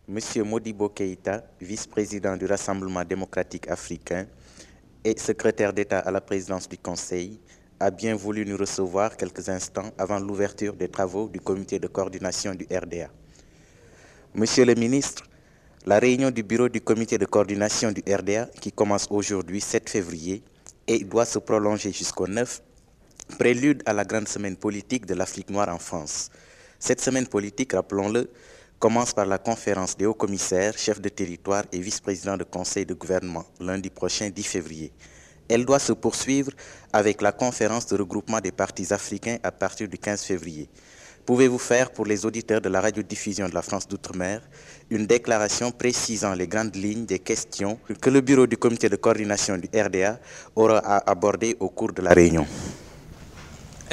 Monsieur Modibo Keïta, vice-président du Rassemblement démocratique africain et secrétaire d'État à la présidence du Conseil, a bien voulu nous recevoir quelques instants avant l'ouverture des travaux du comité de coordination du RDA. Monsieur le ministre, la réunion du bureau du comité de coordination du RDA, qui commence aujourd'hui 7 février et doit se prolonger jusqu'au 9, prélude à la grande semaine politique de l'Afrique noire en France. Cette semaine politique, rappelons-le, commence par la conférence des hauts commissaires, chefs de territoire et vice-présidents de conseil de gouvernement, lundi prochain 10 février. Elle doit se poursuivre avec la conférence de regroupement des partis africains à partir du 15 février. Pouvez-vous faire, pour les auditeurs de la radiodiffusion de la France d'Outre-mer, une déclaration précisant les grandes lignes des questions que le bureau du comité de coordination du RDA aura à aborder au cours de la réunion?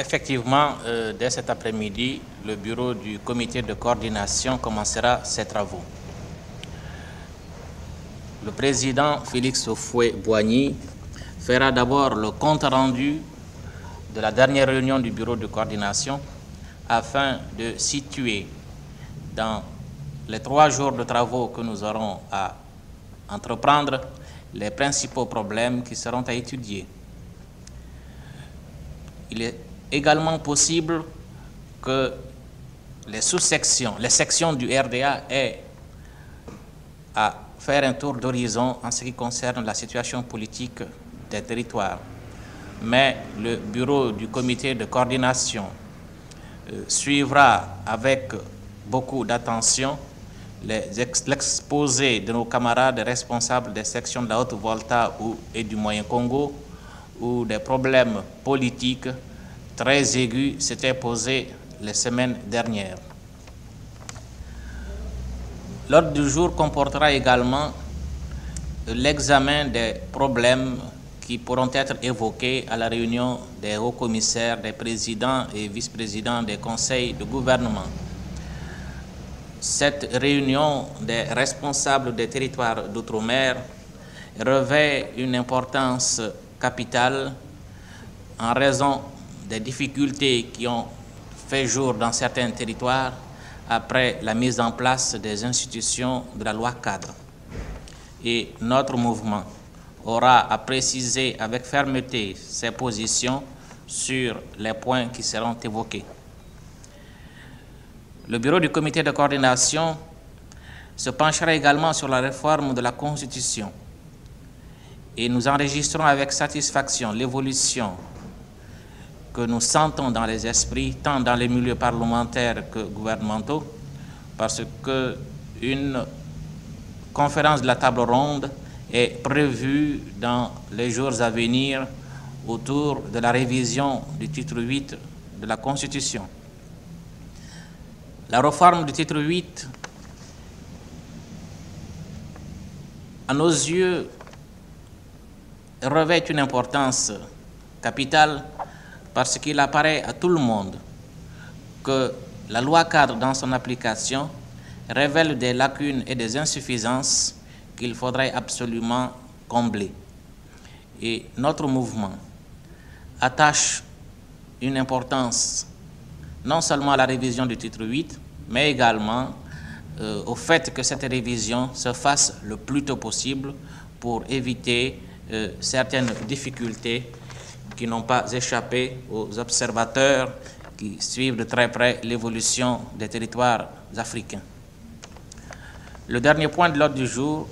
Effectivement, dès cet après-midi, le bureau du comité de coordination commencera ses travaux. Le président Félix Houphouët-Boigny fera d'abord le compte-rendu de la dernière réunion du bureau de coordination afin de situer dans les 3 jours de travaux que nous aurons à entreprendre les principaux problèmes qui seront à étudier. Il est également possible que les sous-sections, les sections du RDA aient à faire un tour d'horizon en ce qui concerne la situation politique des territoires. Mais le bureau du comité de coordination suivra avec beaucoup d'attention l'exposé de nos camarades responsables des sections de la Haute-Volta et du Moyen-Congo, où des problèmes politiques très aigus s'étaient posés les semaines dernières. L'ordre du jour comportera également l'examen des problèmes qui pourront être évoqués à la réunion des hauts commissaires, des présidents et vice-présidents des conseils de gouvernement. Cette réunion des responsables des territoires d'outre-mer revêt une importance capitale en raison des difficultés qui ont fait jour dans certains territoires après la mise en place des institutions de la loi cadre. Et notre mouvement aura à préciser avec fermeté ses positions sur les points qui seront évoqués. Le bureau du comité de coordination se penchera également sur la réforme de la Constitution et nous enregistrons avec satisfaction l'évolution que nous sentons dans les esprits, tant dans les milieux parlementaires que gouvernementaux, parce qu'une conférence de la table ronde est prévue dans les jours à venir autour de la révision du titre 8 de la Constitution. La réforme du titre 8, à nos yeux, revêt une importance capitale parce qu'il apparaît à tout le monde que la loi cadre dans son application révèle des lacunes et des insuffisances qu'il faudrait absolument combler. Et notre mouvement attache une importance non seulement à la révision du titre 8, mais également au fait que cette révision se fasse le plus tôt possible pour éviter certaines difficultés qui n'ont pas échappé aux observateurs qui suivent de très près l'évolution des territoires africains. Le dernier point de l'ordre du jour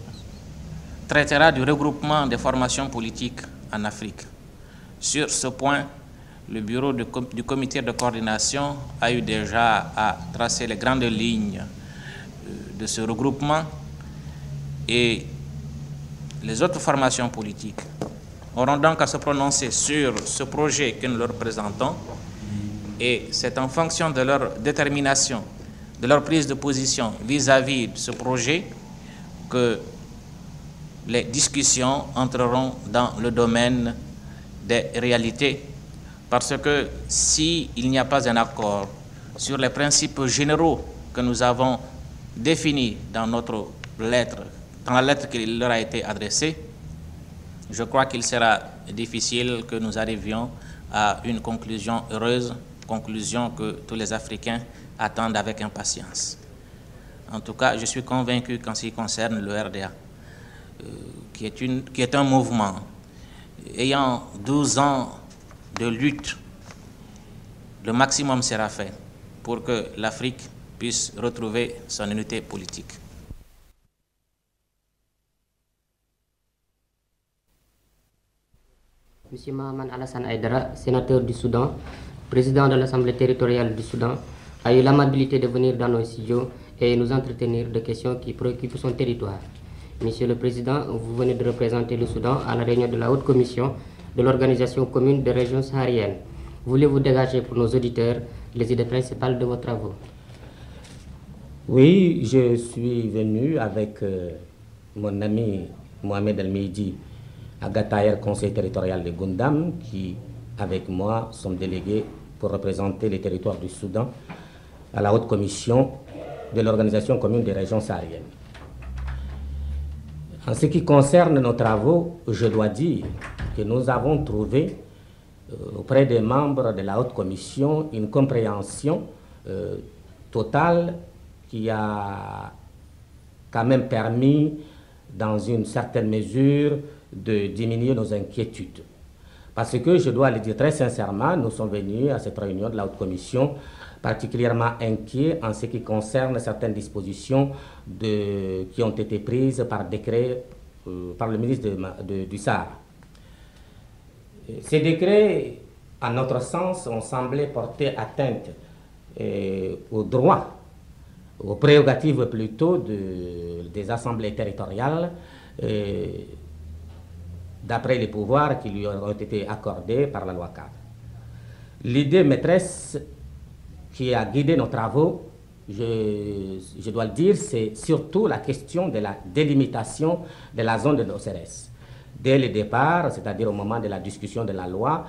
traitera du regroupement des formations politiques en Afrique. Sur ce point, le bureau du comité de coordination a eu déjà à tracer les grandes lignes de ce regroupement et les autres formations politiques auront donc à se prononcer sur ce projet que nous leur présentons et c'est en fonction de leur détermination, de leur prise de position vis-à-vis de ce projet que les discussions entreront dans le domaine des réalités. Parce que s'il n'y a pas un accord sur les principes généraux que nous avons définis dans notre lettre, dans la lettre qui leur a été adressée, je crois qu'il sera difficile que nous arrivions à une conclusion heureuse, conclusion que tous les Africains attendent avec impatience. En tout cas, je suis convaincu qu'en ce qui concerne le RDA, qui est un mouvement ayant 12 ans de lutte, le maximum sera fait pour que l'Afrique puisse retrouver son unité politique. Monsieur Mahaman Alassane Aïdara, sénateur du Soudan, président de l'Assemblée territoriale du Soudan, a eu l'amabilité de venir dans nos studios et nous entretenir de questions qui préoccupent son territoire. Monsieur le Président, vous venez de représenter le Soudan à la réunion de la Haute Commission de l'Organisation commune des régions sahariennes. Voulez-vous dégager pour nos auditeurs les idées principales de vos travaux? Oui, je suis venu avec mon ami Mohamed El-Mehdi à Gataïr, conseil territorial de Gundam, qui, avec moi, sont délégués pour représenter les territoires du Soudan à la Haute Commission de l'Organisation commune des régions sahariennes. En ce qui concerne nos travaux, je dois dire que nous avons trouvé auprès des membres de la Haute Commission une compréhension totale qui a quand même permis, dans une certaine mesure, de diminuer nos inquiétudes. Parce que, je dois le dire très sincèrement, nous sommes venus à cette réunion de la Haute Commission particulièrement inquiets en ce qui concerne certaines dispositions qui ont été prises par décret par le ministre du Sahara. Ces décrets, à notre sens, ont semblé porter atteinte aux droits, aux prérogatives plutôt des assemblées territoriales, d'après les pouvoirs qui lui ont été accordés par la loi cadre. L'idée maîtresse qui a guidé nos travaux, je dois le dire, c'est surtout la question de la délimitation de la zone de l'OCRS. Dès le départ, c'est-à-dire au moment de la discussion de la loi,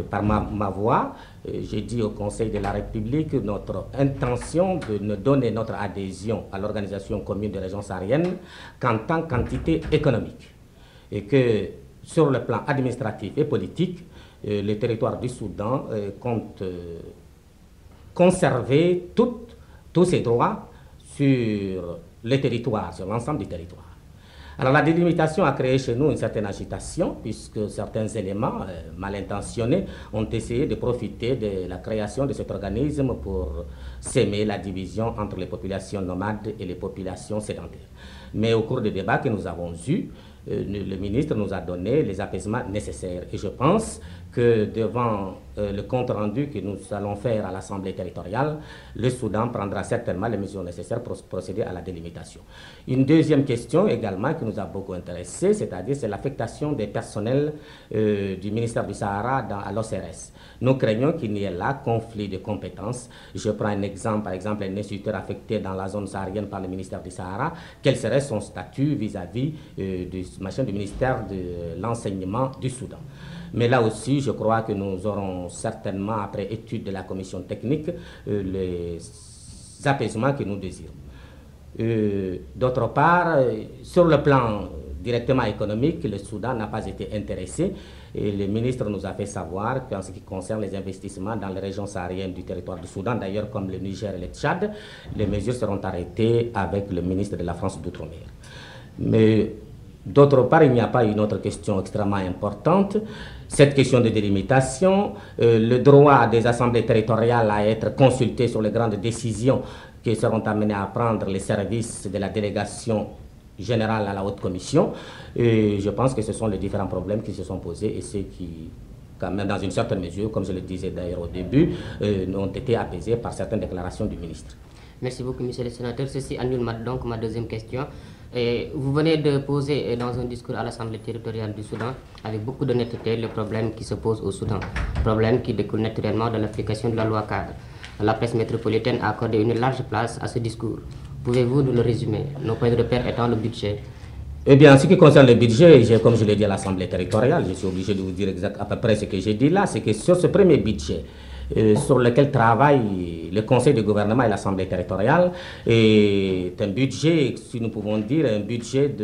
par ma voix, j'ai dit au Conseil de la République notre intention de ne donner notre adhésion à l'Organisation commune des régions sahariennes qu'en tant qu'entité économique. Et que sur le plan administratif et politique, le territoire du Soudan compte conserver tous ses droits sur le territoire, sur l'ensemble du territoire. Alors la délimitation a créé chez nous une certaine agitation, puisque certains éléments mal intentionnés ont essayé de profiter de la création de cet organisme pour s'aimer la division entre les populations nomades et les populations sédentaires. Mais au cours des débats que nous avons eus, le ministre nous a donné les apaisements nécessaires. Et je pense que devant le compte rendu que nous allons faire à l'Assemblée territoriale, le Soudan prendra certainement les mesures nécessaires pour procéder à la délimitation. Une deuxième question également qui nous a beaucoup intéressé, c'est-à-dire c'est l'affectation des personnels du ministère du Sahara à l'OCRS. Nous craignons qu'il n'y ait là conflit de compétences. Je prends un exemple, par exemple, un instituteur affecté dans la zone saharienne par le ministère du Sahara. Quel serait son statut vis-à-vis du ministère de l'enseignement du Soudan? Mais là aussi, je crois que nous aurons certainement, après étude de la commission technique, les apaisements que nous désirons. D'autre part, sur le plan directement économique, le Soudan n'a pas été intéressé. Et le ministre nous a fait savoir qu'en ce qui concerne les investissements dans les régions sahariennes du territoire du Soudan, d'ailleurs comme le Niger et le Tchad, les mesures seront arrêtées avec le ministre de la France d'Outre-mer. Mais d'autre part, il n'y a pas une autre question extrêmement importante. Cette question de délimitation, le droit des assemblées territoriales à être consultées sur les grandes décisions qui seront amenées à prendre les services de la délégation générale à la Haute Commission. Et je pense que ce sont les différents problèmes qui se sont posés et ceux qui, quand même dans une certaine mesure, comme je le disais d'ailleurs au début, ont été apaisés par certaines déclarations du ministre. Merci beaucoup, monsieur le sénateur. Ceci annule donc ma deuxième question. Et vous venez de poser dans un discours à l'Assemblée territoriale du Soudan, avec beaucoup d'honnêteté, le problème qui se pose au Soudan, problème qui découle naturellement de l'application de la loi cadre. La presse métropolitaine a accordé une large place à ce discours. Pouvez-vous nous le résumer, nos points de repère étant le budget? Eh bien, en ce qui concerne le budget, comme je l'ai dit à l'Assemblée territoriale, je suis obligé de vous dire à peu près ce que j'ai dit là, c'est que sur ce premier budget, sur lequel travaille le Conseil de gouvernement et l'Assemblée territoriale, est un budget, si nous pouvons dire, un budget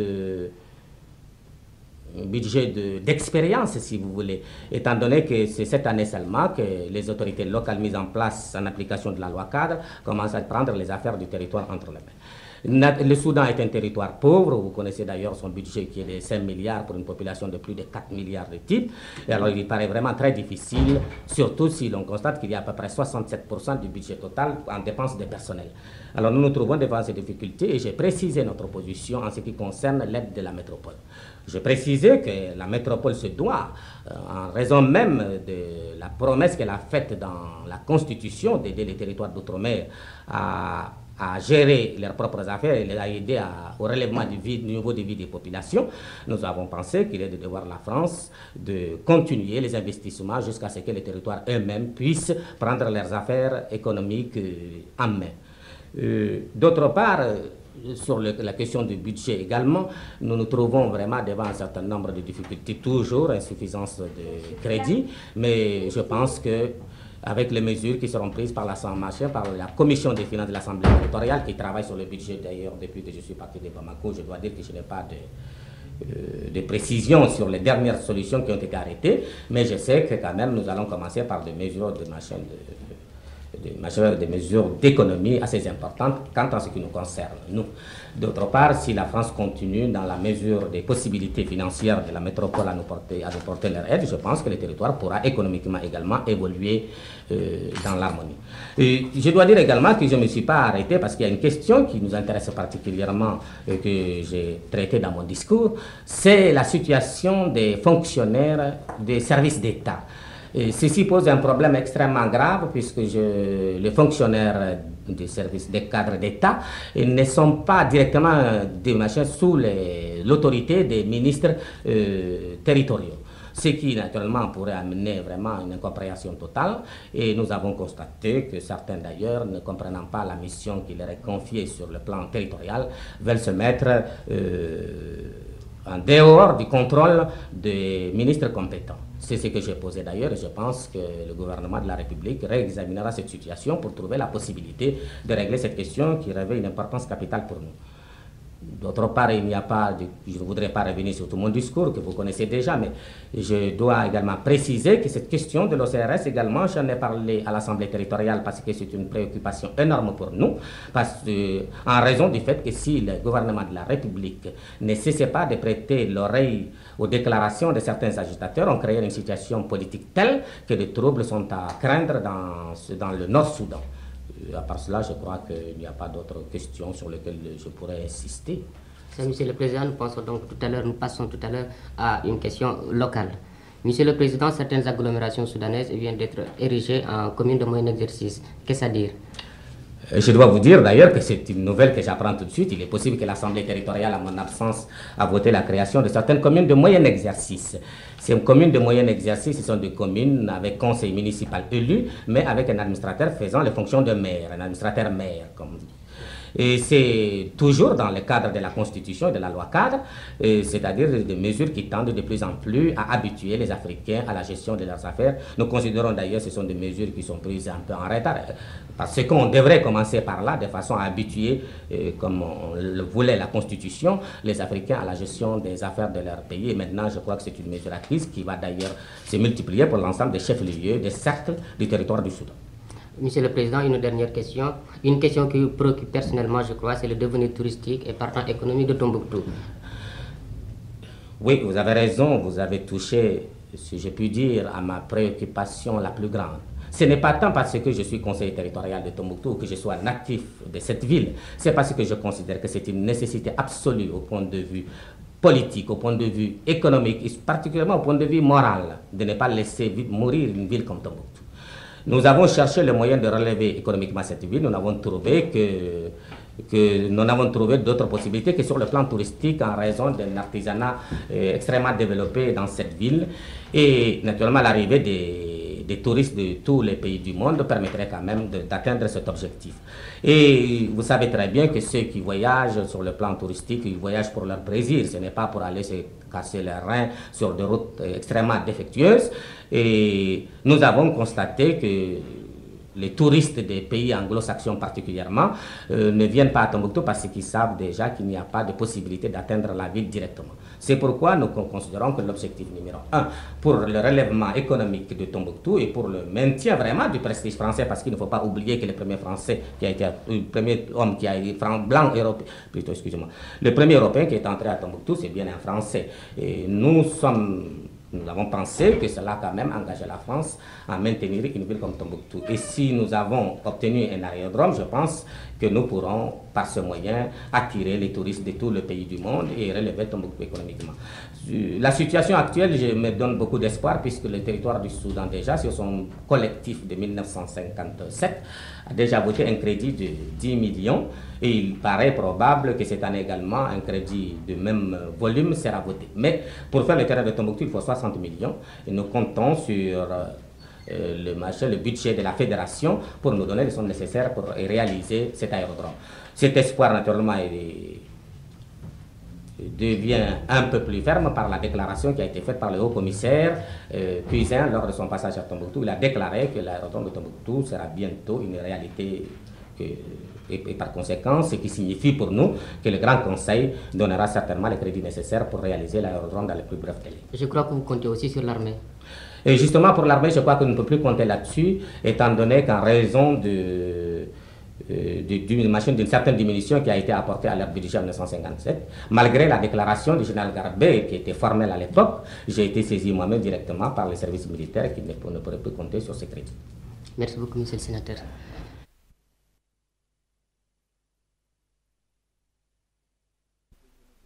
d'expérience, si vous voulez, étant donné que c'est cette année seulement que les autorités locales mises en place en application de la loi cadre commencent à prendre les affaires du territoire entre les mains. Le Soudan est un territoire pauvre, vous connaissez d'ailleurs son budget qui est de 5 milliards pour une population de plus de 4 milliards de types. Et alors il paraît vraiment très difficile, surtout si l'on constate qu'il y a à peu près 67% du budget total en dépenses de personnel. Alors nous nous trouvons devant ces difficultés et j'ai précisé notre position en ce qui concerne l'aide de la métropole. J'ai précisé que la métropole se doit, en raison même de la promesse qu'elle a faite dans la Constitution d'aider les territoires d'outre-mer à gérer leurs propres affaires et à aider au relèvement du niveau de vie des populations, nous avons pensé qu'il est de devoir la France de continuer les investissements jusqu'à ce que les territoires eux-mêmes puissent prendre leurs affaires économiques en main. D'autre part, sur la question du budget également, nous nous trouvons vraiment devant un certain nombre de difficultés, toujours insuffisance de crédit, mais je pense que avec les mesures qui seront prises par la Commission des finances de l'Assemblée territoriale, qui travaille sur le budget d'ailleurs depuis que je suis parti de Bamako, je dois dire que je n'ai pas de précisions sur les dernières solutions qui ont été arrêtées, mais je sais que quand même nous allons commencer par des mesures des mesures d'économie assez importantes quant à ce qui nous concerne, nous. D'autre part, si la France continue dans la mesure des possibilités financières de la métropole à nous porter leur aide, je pense que le territoire pourra économiquement également évoluer dans l'harmonie. Je dois dire également que je ne me suis pas arrêté parce qu'il y a une question qui nous intéresse particulièrement et que j'ai traitée dans mon discours, c'est la situation des fonctionnaires des services d'État. Ceci pose un problème extrêmement grave puisque les fonctionnaires des services des cadres d'État ne sont pas directement sous l'autorité des ministres territoriaux. Ce qui naturellement pourrait amener vraiment une incompréhension totale et nous avons constaté que certains d'ailleurs, ne comprenant pas la mission qui leur est confiée sur le plan territorial, veulent se mettre en dehors du contrôle des ministres compétents. C'est ce que j'ai posé d'ailleurs et je pense que le gouvernement de la République réexaminera cette situation pour trouver la possibilité de régler cette question qui revêt une importance capitale pour nous. D'autre part, je ne voudrais pas revenir sur tout mon discours que vous connaissez déjà, mais je dois également préciser que cette question de l'OCRS également, j'en ai parlé à l'Assemblée territoriale parce que c'est une préoccupation énorme pour nous, en raison du fait que si le gouvernement de la République ne cessait pas de prêter l'oreille aux déclarations de certains agitateurs, on créait une situation politique telle que des troubles sont à craindre dans le Nord-Soudan. À part cela, je crois qu'il n'y a pas d'autres questions sur lesquelles je pourrais insister. Monsieur le Président, nous passons tout à l'heure à une question locale. Monsieur le Président, certaines agglomérations soudanaises viennent d'être érigées en communes de moyen exercice. Qu'est-ce à dire? Je dois vous dire d'ailleurs que c'est une nouvelle que j'apprends tout de suite. Il est possible que l'Assemblée territoriale, à mon absence, a voté la création de certaines communes de moyen exercice. Ces communes de moyen exercice, ce sont des communes avec conseil municipal élu, mais avec un administrateur faisant les fonctions de maire, un administrateur maire, comme on dit. Et c'est toujours dans le cadre de la Constitution et de la loi cadre, c'est-à-dire des mesures qui tendent de plus en plus à habituer les Africains à la gestion de leurs affaires. Nous considérons d'ailleurs que ce sont des mesures qui sont prises un peu en retard, parce qu'on devrait commencer par là, de façon à habituer, comme le voulait la Constitution, les Africains à la gestion des affaires de leur pays. Et maintenant, je crois que c'est une mesure acquise qui va d'ailleurs se multiplier pour l'ensemble des chefs-lieux, des cercles du territoire du Soudan. Monsieur le Président, une dernière question. Une question qui vous préoccupe personnellement, je crois, c'est le devenir touristique et partant économique de Tombouctou. Oui, vous avez raison, vous avez touché, si je puis dire, à ma préoccupation la plus grande. Ce n'est pas tant parce que je suis conseiller territorial de Tombouctou ou que je sois natif de cette ville, c'est parce que je considère que c'est une nécessité absolue au point de vue politique, au point de vue économique et particulièrement au point de vue moral, de ne pas laisser mourir une ville comme Tombouctou. Nous avons cherché le moyen de relever économiquement cette ville. Nous n'avons trouvé d'autres possibilités que sur le plan touristique en raison d'un artisanat extrêmement développé dans cette ville. Et naturellement, l'arrivée des touristes de tous les pays du monde permettrait quand même d'atteindre cet objectif. Et vous savez très bien que ceux qui voyagent sur le plan touristique, ils voyagent pour leur plaisir. Ce n'est pas pour aller se casser les reins sur des routes extrêmement défectueuses. Et nous avons constaté que les touristes des pays anglo-saxons particulièrement ne viennent pas à Tombouctou parce qu'ils savent déjà qu'il n'y a pas de possibilité d'atteindre la ville directement. C'est pourquoi nous considérons que l'objectif numéro 1 pour le relèvement économique de Tombouctou et pour le maintien vraiment du prestige français, parce qu'il ne faut pas oublier que le premier français qui a été, le premier homme qui a été blanc européen, plutôt excusez-moi, le premier européen qui est entré à Tombouctou, c'est bien un Français. Et nous avons pensé que cela a quand même engagé la France à maintenir une ville comme Tombouctou. Et si nous avons obtenu un aérodrome, je pense que nous pourrons, par ce moyen, attirer les touristes de tout le pays du monde et relever Tombouctou économiquement. La situation actuelle, je me donne beaucoup d'espoir puisque le territoire du Soudan, déjà, sur son collectif de 1957, a déjà voté un crédit de 10 millions et il paraît probable que cette année également, un crédit de même volume sera voté. Mais pour faire le terrain de Tombouctou, il faut 60 millions et nous comptons sur le budget de la fédération pour nous donner les sommes nécessaires pour réaliser cet aérodrome. Cet espoir, naturellement, devient un peu plus ferme par la déclaration qui a été faite par le haut-commissaire Cuisin lors de son passage à Tombouctou. Il a déclaré que l'aérodrome de Tombouctou sera bientôt une réalité et par conséquent, ce qui signifie pour nous que le Grand Conseil donnera certainement les crédits nécessaires pour réaliser l'aérodrome dans les plus brefs délais. Je crois que vous comptez aussi sur l'armée. Et justement, pour l'armée, je crois qu'on ne peut plus compter là-dessus, étant donné qu'en raison d'une certaine diminution qui a été apportée à leur budget en 1957, malgré la déclaration du général Garbet, qui était formelle à l'époque, j'ai été saisi moi-même directement par les services militaires qui ne pourraient plus compter sur ces crédits. Merci beaucoup, monsieur le sénateur.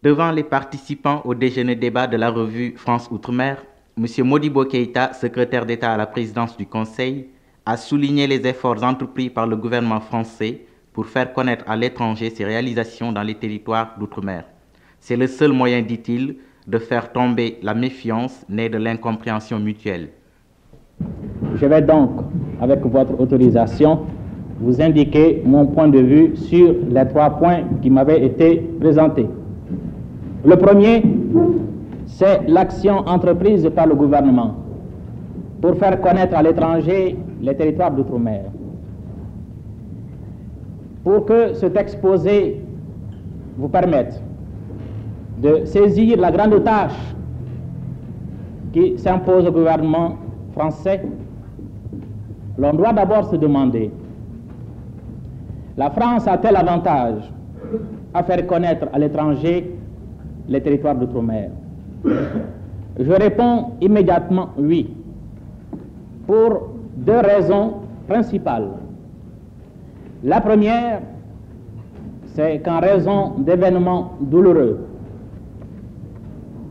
Devant les participants au déjeuner débat de la revue France Outre-mer, M. Modibo Keïta, secrétaire d'État à la présidence du Conseil, a souligné les efforts entrepris par le gouvernement français pour faire connaître à l'étranger ses réalisations dans les territoires d'outre-mer. C'est le seul moyen, dit-il, de faire tomber la méfiance née de l'incompréhension mutuelle. Je vais donc, avec votre autorisation, vous indiquer mon point de vue sur les 3 points qui m'avaient été présentés. Le premier, c'est l'action entreprise par le gouvernement pour faire connaître à l'étranger les territoires d'outre-mer. Pour que cet exposé vous permette de saisir la grande tâche qui s'impose au gouvernement français, l'on doit d'abord se demander, la France a-t-elle avantage à faire connaître à l'étranger les territoires d'outre-mer? Je réponds immédiatement oui, pour 2 raisons principales. La première, c'est qu'en raison d'événements douloureux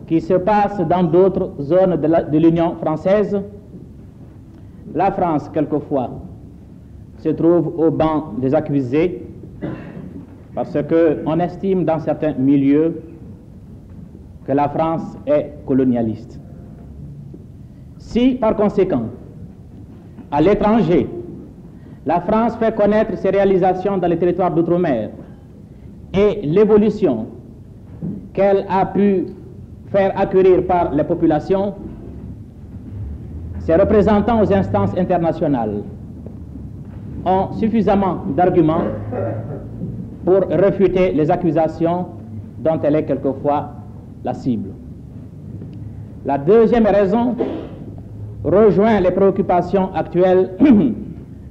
qui se passent dans d'autres zones de l'Union française, la France, quelquefois, se trouve au banc des accusés parce qu'on estime dans certains milieux que la France est colonialiste. Si, par conséquent, à l'étranger, la France fait connaître ses réalisations dans les territoires d'outre-mer et l'évolution qu'elle a pu faire acquérir par les populations, ses représentants aux instances internationales ont suffisamment d'arguments pour réfuter les accusations dont elle est quelquefois la cible. La deuxième raison rejoint les préoccupations actuelles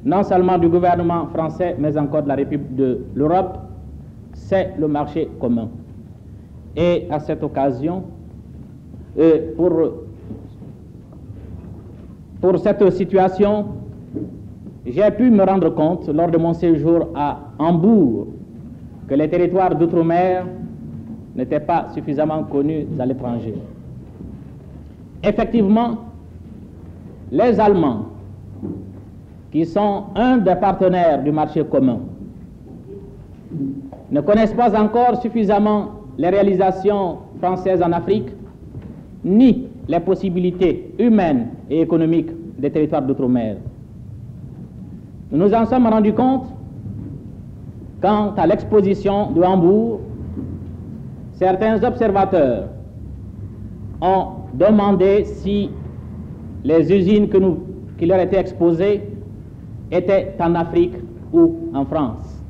non seulement du gouvernement français, mais encore de la République de l'Europe, c'est le marché commun. Et à cette occasion, pour cette situation, j'ai pu me rendre compte lors de mon séjour à Hambourg que les territoires d'outre-mer n'étaient pas suffisamment connus à l'étranger. Effectivement, les Allemands, qui sont un des partenaires du marché commun, ne connaissent pas encore suffisamment les réalisations françaises en Afrique, ni les possibilités humaines et économiques des territoires d'outre-mer. Nous nous en sommes rendus compte quant à l'exposition de Hambourg. Certains observateurs ont demandé si les usines qui leur étaient exposées était en Afrique ou en France.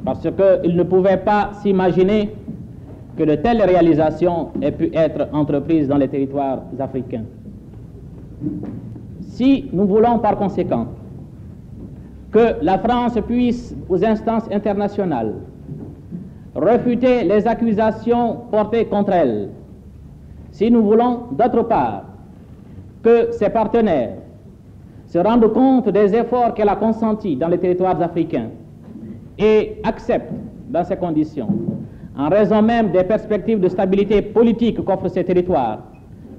Parce qu'ils ne pouvaient pas s'imaginer que de telles réalisations aient pu être entreprises dans les territoires africains. Si nous voulons par conséquent que la France puisse, aux instances internationales, refuter les accusations portées contre elle, si nous voulons, d'autre part, que ses partenaires se rendent compte des efforts qu'elle a consentis dans les territoires africains et acceptent, dans ces conditions, en raison même des perspectives de stabilité politique qu'offrent ces territoires,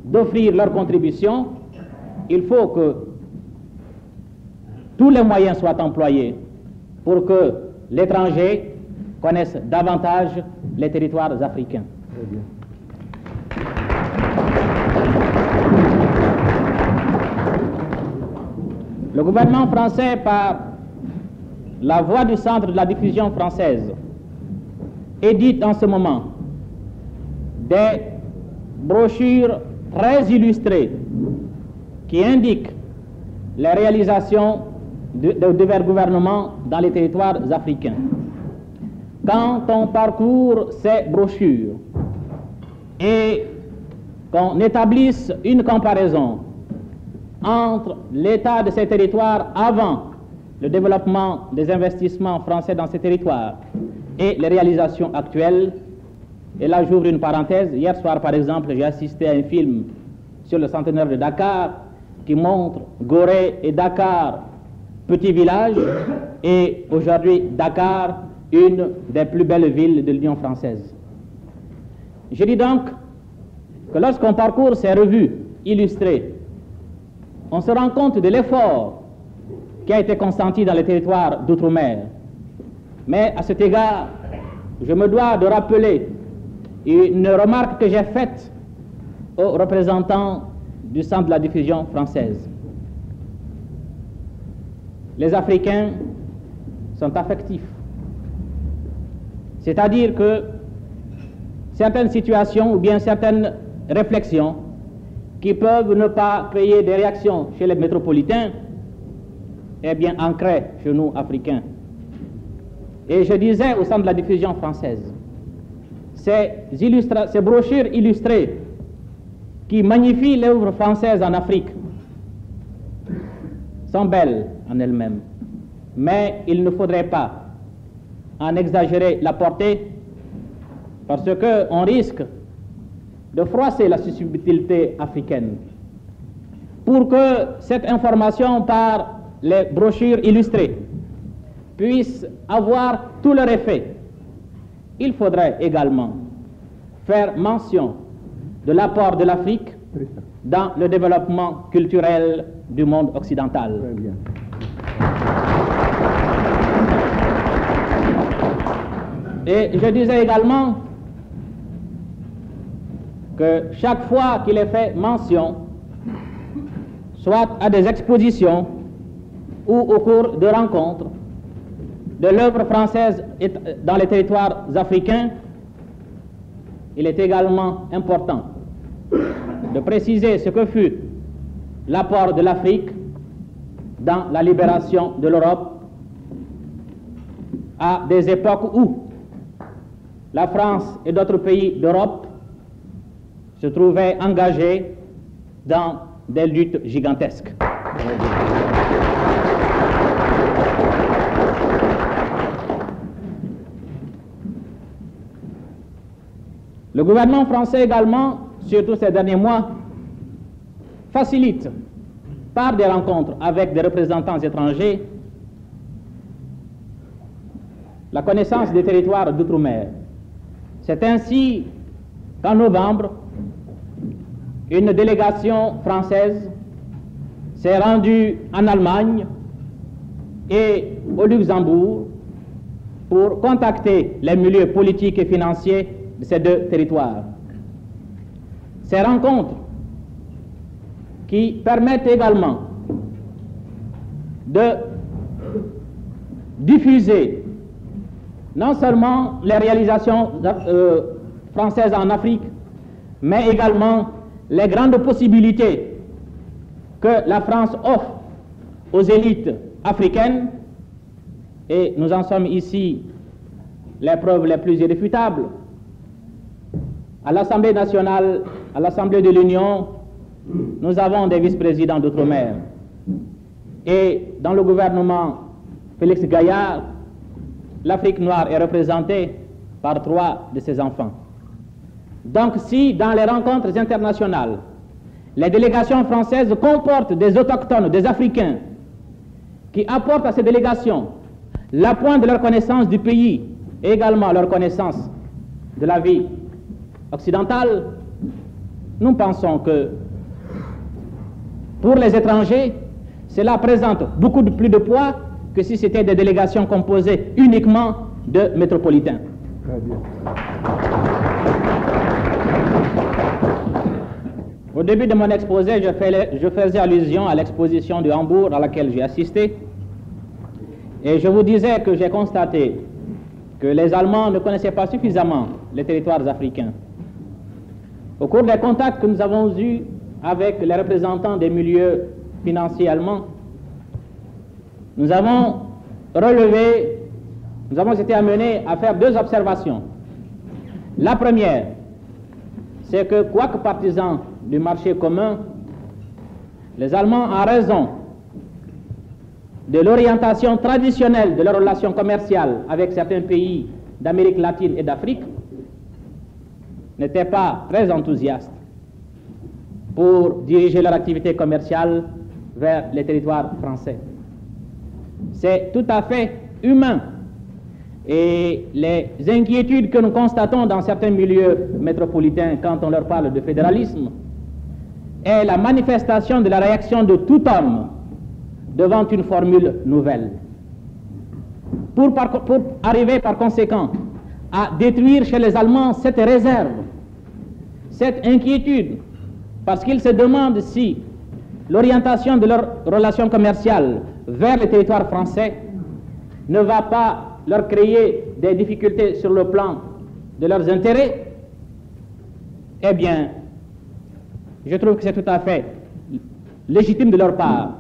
d'offrir leur contribution, il faut que tous les moyens soient employés pour que l'étranger connaisse davantage les territoires africains. Le gouvernement français, par la voie du Centre de la diffusion française, édite en ce moment des brochures très illustrées qui indiquent les réalisations du gouvernement dans les territoires africains. Quand on parcourt ces brochures et qu'on établisse une comparaison entre l'état de ces territoires avant le développement des investissements français dans ces territoires et les réalisations actuelles, et là j'ouvre une parenthèse, hier soir par exemple j'ai assisté à un film sur le centenaire de Dakar qui montre Gorée et Dakar, petit village, et aujourd'hui Dakar, une des plus belles villes de l'Union française. Je dis donc que lorsqu'on parcourt ces revues illustrées, on se rend compte de l'effort qui a été consenti dans les territoires d'outre-mer. Mais à cet égard, je me dois de rappeler une remarque que j'ai faite aux représentants du Centre de la diffusion française. Les Africains sont affectifs. C'est-à-dire que certaines situations ou bien certaines réflexions qui peuvent ne pas créer des réactions chez les métropolitains, est bien ancrées chez nous, Africains. Et je disais au Centre de la diffusion française, ces brochures illustrées qui magnifient l'œuvre française en Afrique sont belles en elles-mêmes, mais il ne faudrait pas en exagérer la portée parce qu'on risque de froisser la susceptibilité africaine. Pour que cette information par les brochures illustrées puisse avoir tout leur effet, il faudrait également faire mention de l'apport de l'Afrique dans le développement culturel du monde occidental. Très bien. Et je disais également que chaque fois qu'il est fait mention, soit à des expositions ou au cours de rencontres, de l'œuvre française dans les territoires africains, il est également important de préciser ce que fut l'apport de l'Afrique dans la libération de l'Europe à des époques où la France et d'autres pays d'Europe se trouvaient engagés dans des luttes gigantesques. Le gouvernement français également, surtout ces derniers mois, facilite par des rencontres avec des représentants étrangers la connaissance des territoires d'outre-mer. C'est ainsi qu'en novembre, une délégation française s'est rendue en Allemagne et au Luxembourg pour contacter les milieux politiques et financiers de ces deux territoires. Ces rencontres qui permettent également de diffuser non seulement les réalisations françaises en Afrique, mais également les grandes possibilités que la France offre aux élites africaine, et nous en sommes ici les preuves les plus irréfutables. À l'Assemblée nationale, à l'Assemblée de l'Union, nous avons des vice-présidents d'outre-mer. Et dans le gouvernement Félix Gaillard, l'Afrique noire est représentée par 3 de ses enfants. Donc si dans les rencontres internationales, les délégations françaises comportent des autochtones, des Africains, qui apportent à ces délégations l'appoint de leur connaissance du pays et également leur connaissance de la vie occidentale, nous pensons que pour les étrangers, cela présente beaucoup plus de poids que si c'était des délégations composées uniquement de métropolitains. Très bien. Au début de mon exposé, je faisais allusion à l'exposition de Hambourg à laquelle j'ai assisté. Et je vous disais que j'ai constaté que les Allemands ne connaissaient pas suffisamment les territoires africains. Au cours des contacts que nous avons eus avec les représentants des milieux financiers allemands, nous avons été amenés à faire 2 observations. La première, c'est que, quoique partisans du marché commun, les Allemands, en raison de l'orientation traditionnelle de leurs relations commerciales avec certains pays d'Amérique latine et d'Afrique, n'étaient pas très enthousiastes pour diriger leur activité commerciale vers les territoires français. C'est tout à fait humain. Et les inquiétudes que nous constatons dans certains milieux métropolitains quand on leur parle de fédéralisme est la manifestation de la réaction de tout homme devant une formule nouvelle. Pour arriver par conséquent à détruire chez les Allemands cette réserve, cette inquiétude, parce qu'ils se demandent si l'orientation de leurs relations commerciales vers les territoires français ne va pas leur créer des difficultés sur le plan de leurs intérêts, eh bien, je trouve que c'est tout à fait légitime de leur part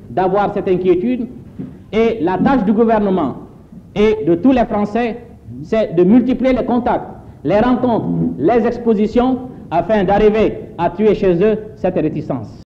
d'avoir cette inquiétude, et la tâche du gouvernement et de tous les Français, c'est de multiplier les contacts, les rencontres, les expositions, afin d'arriver à tuer chez eux cette réticence.